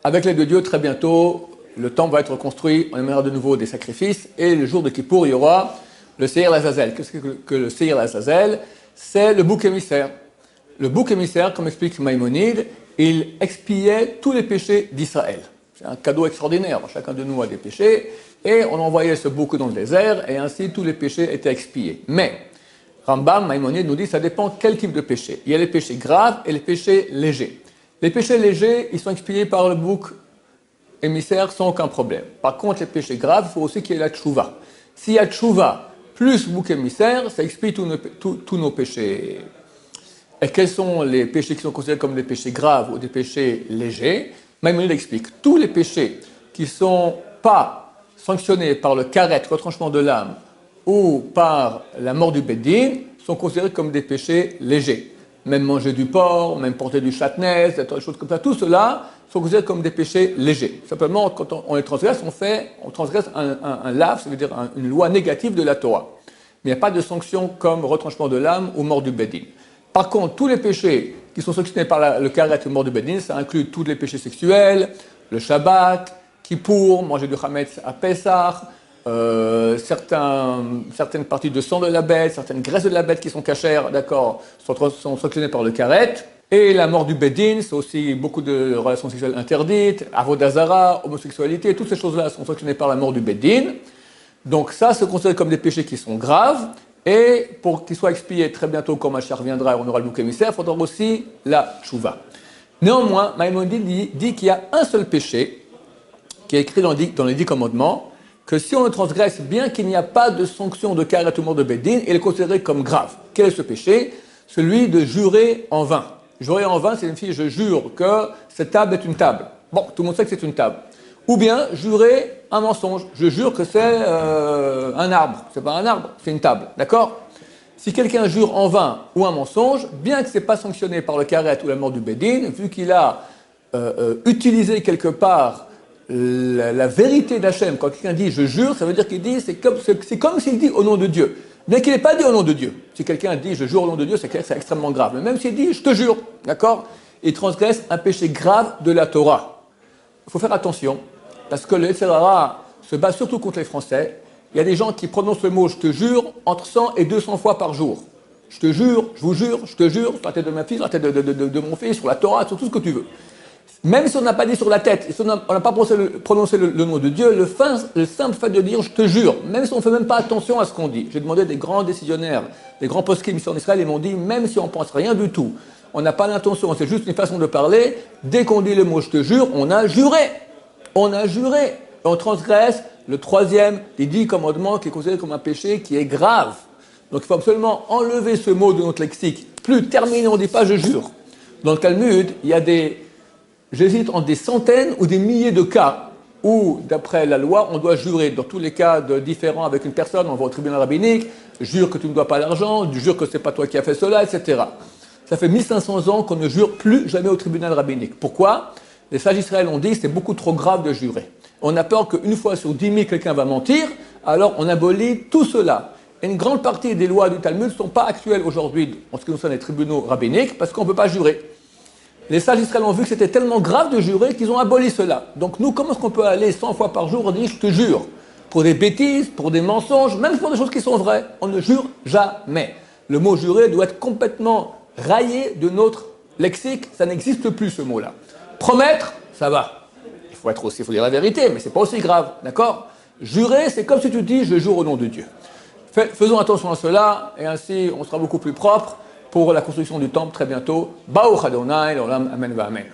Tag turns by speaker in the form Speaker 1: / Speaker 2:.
Speaker 1: avec l'aide de Dieu, très bientôt, le temple va être construit, on amènera de nouveau des sacrifices, et le jour de Kippour, il y aura le Seir l'Azazel. Qu'est-ce que le Seir l'Azazel? C'est le bouc émissaire. Le bouc émissaire, comme explique Maïmonide, il expiait tous les péchés d'Israël. C'est un cadeau extraordinaire. Chacun de nous a des péchés, et on envoyait ce bouc dans le désert, et ainsi tous les péchés étaient expiés. Mais, Rambam, Maïmonide nous dit, ça dépend quel type de péché. Il y a les péchés graves et les péchés légers. Les péchés légers, ils sont expiés par le bouc émissaire sans aucun problème. Par contre, les péchés graves, il faut aussi qu'il y ait la tchouva. S'il y a tchouva plus bouc émissaire, ça expie tous nos péchés. Et quels sont les péchés qui sont considérés comme des péchés graves ou des péchés légers? Maïmonide explique, tous les péchés qui ne sont pas sanctionnés par le karet, retranchement de l'âme, ou par la mort du Beddin, sont considérés comme des péchés légers. Même manger du porc, même porter du châtenez, des choses comme ça, tout cela sont considérés comme des péchés légers. Simplement, quand on les transgresse, on transgresse un lave, ça veut dire une loi négative de la Torah. Mais il n'y a pas de sanction comme retranchement de l'âme ou mort du Beddin. Par contre, tous les péchés qui sont sanctionnés par le karet ou mort du Beddin, ça inclut tous les péchés sexuels, le Shabbat, Kippour, manger du Hametz à Pessah, certaines parties de sang de la bête, certaines graisses de la bête qui sont cachères, d'accord, sont sanctionnées par le karet. Et la mort du Beddin, c'est aussi beaucoup de relations sexuelles interdites, avodazara, homosexualité, toutes ces choses-là sont sanctionnées par la mort du Beddin. Donc ça, c'est considéré comme des péchés qui sont graves. Et pour qu'ils soient expiés très bientôt, quand Mashiach reviendra et on aura le bouc émissaire, il faudra aussi la tchouva. Néanmoins, Maïmonide dit qu'il y a un seul péché qui est écrit dans les 10 commandements, que si on le transgresse, bien qu'il n'y a pas de sanction de karet ou mort de Beddin, il est considéré comme grave. Quel est ce péché? Celui de jurer en vain. Jurer en vain, c'est une fille, je jure que cette table est une table. Bon, tout le monde sait que c'est une table. Ou bien jurer un mensonge. Je jure que c'est un arbre. C'est pas un arbre, c'est une table. D'accord? Si quelqu'un jure en vain ou un mensonge, bien que ce n'est pas sanctionné par le karet ou la mort du Beddin, vu qu'il a utilisé quelque part la vérité d'Hachem, quand quelqu'un dit je jure, ça veut dire qu'il dit c'est comme s'il dit au nom de Dieu. Bien qu'il n'ait pas dit au nom de Dieu. Si quelqu'un dit je jure au nom de Dieu, c'est clair que c'est extrêmement grave. Mais même s'il dit je te jure, d'accord, il transgresse un péché grave de la Torah. Il faut faire attention, parce que le Yetzer Hara se base surtout contre les Français. Il y a des gens qui prononcent le mot je te jure entre 100 et 200 fois par jour. Je te jure, je vous jure, je te jure, sur la tête de ma fille, sur la tête de mon fils, sur la Torah, sur tout ce que tu veux. Même si on n'a pas dit sur la tête, si on n'a pas prononcé le nom de Dieu, le simple fait de dire je te jure, même si on ne fait même pas attention à ce qu'on dit. J'ai demandé à des grands décisionnaires, des grands poskim ici en Israël, ils m'ont dit même si on ne pense rien du tout, on n'a pas l'intention, c'est juste une façon de parler, dès qu'on dit le mot je te jure, on a juré. On a juré. Et on transgresse le 3e des 10 commandements qui est considéré comme un péché qui est grave. Donc il faut absolument enlever ce mot de notre lexique. Plus terminé, on ne dit pas je jure. Dans le Talmud, il y a j'hésite entre des centaines ou des milliers de cas où, d'après la loi, on doit jurer. Dans tous les cas différents avec une personne, on va au tribunal rabbinique, jure que tu ne dois pas l'argent, jure que ce n'est pas toi qui as fait cela, etc. Ça fait 1500 ans qu'on ne jure plus jamais au tribunal rabbinique. Pourquoi? Les sages Israël ont dit que c'est beaucoup trop grave de jurer. On a peur qu'une fois sur 10 000, quelqu'un va mentir, alors on abolit tout cela. Et une grande partie des lois du Talmud ne sont pas actuelles aujourd'hui en ce qui concerne les tribunaux rabbiniques parce qu'on ne peut pas jurer. Les sages Israël ont vu que c'était tellement grave de jurer qu'ils ont aboli cela. Donc nous, comment est-ce qu'on peut aller 100 fois par jour, on dit je te jure, pour des bêtises, pour des mensonges, même pour des choses qui sont vraies, on ne jure jamais. Le mot jurer doit être complètement rayé de notre lexique, ça n'existe plus ce mot-là. Promettre, ça va. Il faut dire la vérité, mais c'est pas aussi grave, d'accord? Jurer, c'est comme si tu dis je jure au nom de Dieu. Faisons attention à cela, et ainsi on sera beaucoup plus propre pour la construction du temple très bientôt. Baruch Adonai, l'olam, amen va amen.